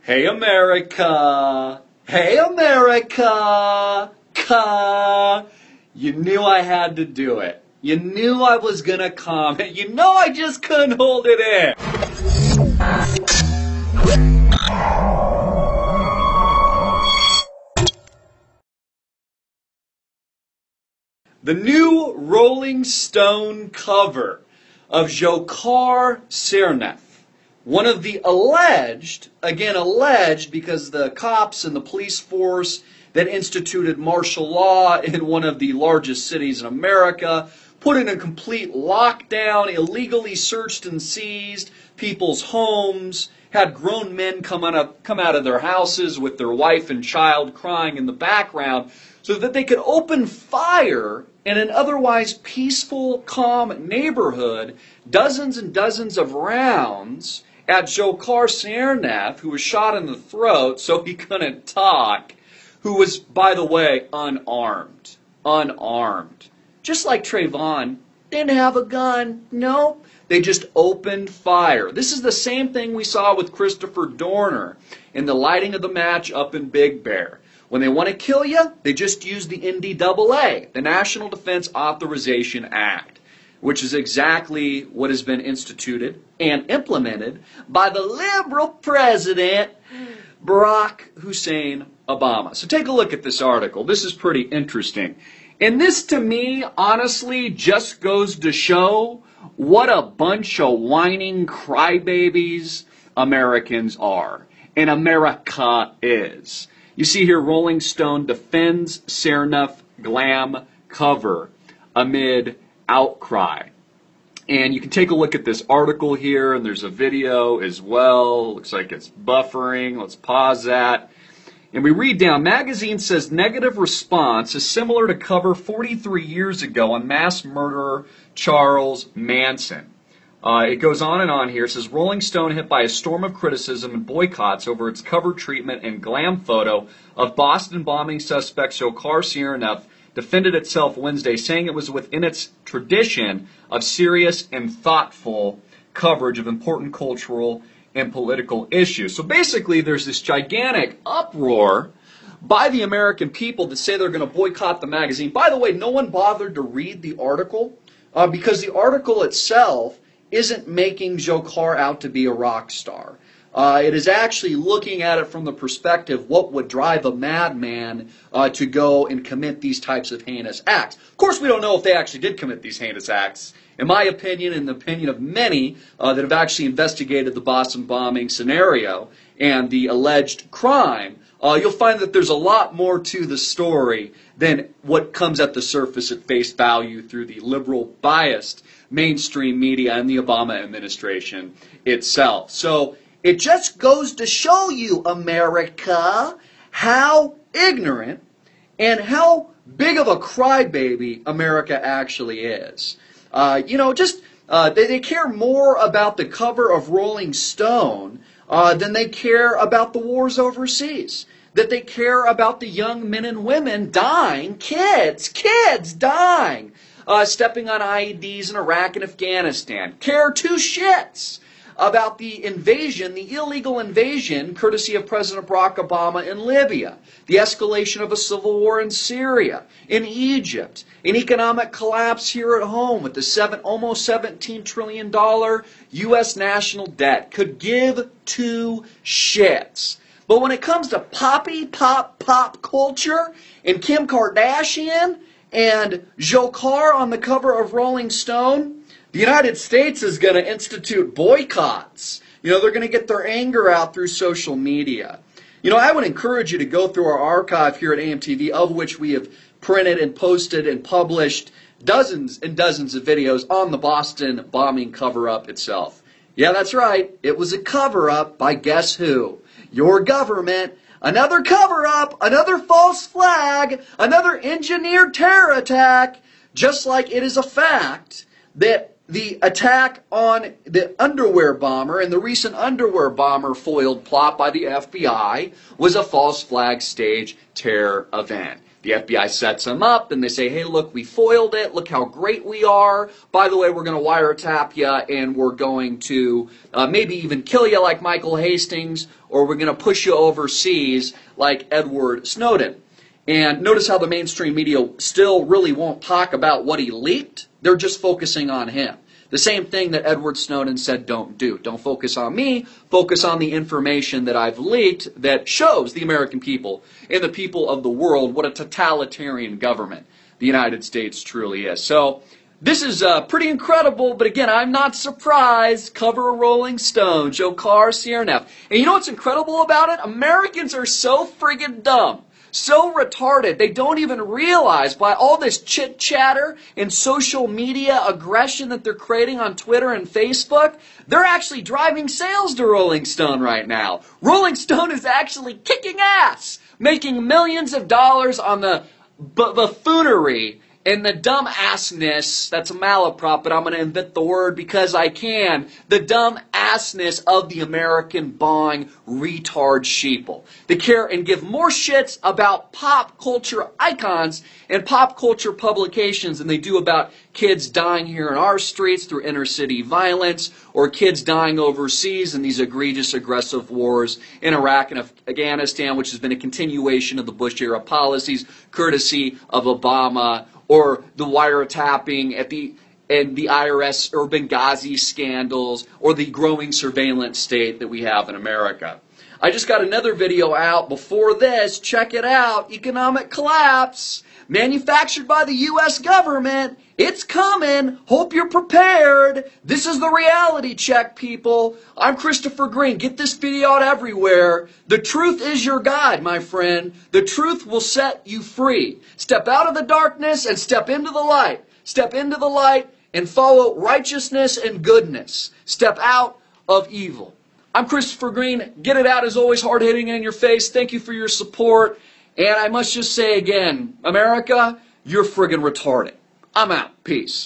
Hey America! Hey America! You knew I had to do it. You knew I was gonna comment. You know I just couldn't hold it in. The new Rolling Stone cover of Dzhokhar Tsarnaev, one of the alleged, again alleged because the cops and the police force that instituted martial law in one of the largest cities in America put in a complete lockdown, illegally searched and seized people's homes, had grown men come out of their houses with their wife and child crying in the background so that they could open fire in an otherwise peaceful, calm neighborhood, dozens and dozens of rounds at Dzhokhar Tsarnaev, who was shot in the throat so he couldn't talk, who was, by the way, unarmed. Unarmed. Just like Trayvon, didn't have a gun. No, they just opened fire. This is the same thing we saw with Christopher Dorner in the lighting of the match up in Big Bear. When they want to kill you, they just use the NDAA, the National Defense Authorization Act, which is exactly what has been instituted and implemented by the liberal president, Barack Hussein Obama. So take a look at this article. This is pretty interesting. And this, to me, honestly, just goes to show what a bunch of whining crybabies Americans are, and America is. You see here, Rolling Stone defends Tsarnaev glam cover amid outcry. And you can take a look at this article here, and there's a video as well. Looks like it's buffering. Let's pause that. And we read down, magazine says negative response is similar to cover 43 years ago on mass murderer Charles Manson. It goes on and on here. It says, Rolling Stone hit by a storm of criticism and boycotts over its cover treatment and glam photo of Boston bombing suspect Dzhokhar Tsarnaev defended itself Wednesday, saying it was within its tradition of serious and thoughtful coverage of important cultural and political issues. So basically, there's this gigantic uproar by the American people that say they're going to boycott the magazine. By the way, no one bothered to read the article because the article itself isn't making Dzhokhar out to be a rock star. It is actually looking at it from the perspective what would drive a madman to go and commit these types of heinous acts. Of course, we don't know if they actually did commit these heinous acts. In my opinion, and the opinion of many that have actually investigated the Boston bombing scenario and the alleged crime, you'll find that there's a lot more to the story than what comes at the surface at face value through the liberal biased mainstream media and the Obama administration itself. So it just goes to show you, America, how ignorant and how big of a crybaby America actually is. They care more about the cover of Rolling Stone than they care about the wars overseas. That they care about the young men and women dying, kids dying, stepping on IEDs in Iraq and Afghanistan. Care two shits about the invasion, the illegal invasion, courtesy of President Barack Obama in Libya, the escalation of a civil war in Syria, in Egypt, an economic collapse here at home with the almost $17 trillion U.S. national debt. Could give two shits. But when it comes to pop culture and Kim Kardashian and Dzhokhar on the cover of Rolling Stone, the United States is going to institute boycotts. They're going to get their anger out through social media. I would encourage you to go through our archive here at AMTV, of which we have printed and posted and published dozens and dozens of videos on the Boston bombing cover-up itself. Yeah, that's right. It was a cover-up by guess who? Your government. Another cover-up, another false flag, another engineered terror attack, just like it is a fact that the attack on the underwear bomber and the recent underwear bomber foiled plot by the FBI was a false flag stage terror event. The FBI sets them up, and they say, hey, look, we foiled it. Look how great we are. By the way, we're going to wiretap you, and we're going to maybe even kill you like Michael Hastings, or we're going to push you overseas like Edward Snowden. And notice how the mainstream media still really won't talk about what he leaked. They're just focusing on him. The same thing that Edward Snowden said don't do. Don't focus on me, focus on the information that I've leaked that shows the American people and the people of the world what a totalitarian government the United States truly is. So this is pretty incredible, but again, I'm not surprised. Cover of Rolling Stone, Dzhokhar Tsarnaev. And you know what's incredible about it? Americans are so friggin' dumb. So retarded, they don't even realize by all this chit-chatter and social media aggression that they're creating on Twitter and Facebook, they're actually driving sales to Rolling Stone right now. Rolling Stone is actually kicking ass, making millions of dollars on the buffoonery and the dumbassness, that's a malaprop, but I'm going to invent the word because I can, the dumbassness of the American buying retard sheeple. They care and give more shits about pop culture icons and pop culture publications than they do about kids dying here in our streets through inner city violence, or kids dying overseas in these egregious aggressive wars in Iraq and Afghanistan, which has been a continuation of the Bush-era policies, courtesy of Obama, or the wiretapping at the IRS or Benghazi scandals, or the growing surveillance state that we have in America. I just got another video out before this. Check it out. Economic collapse. Manufactured by the U.S. government. It's coming. Hope you're prepared. This is the reality check, people. I'm Christopher Green. Get this video out everywhere. The truth is your guide, my friend. The truth will set you free. Step out of the darkness and step into the light. Step into the light and follow righteousness and goodness. Step out of evil. I'm Christopher Green. Get it out, as always, hard-hitting in your face. Thank you for your support. And I must just say again, America, you're friggin' retarded. I'm out. Peace.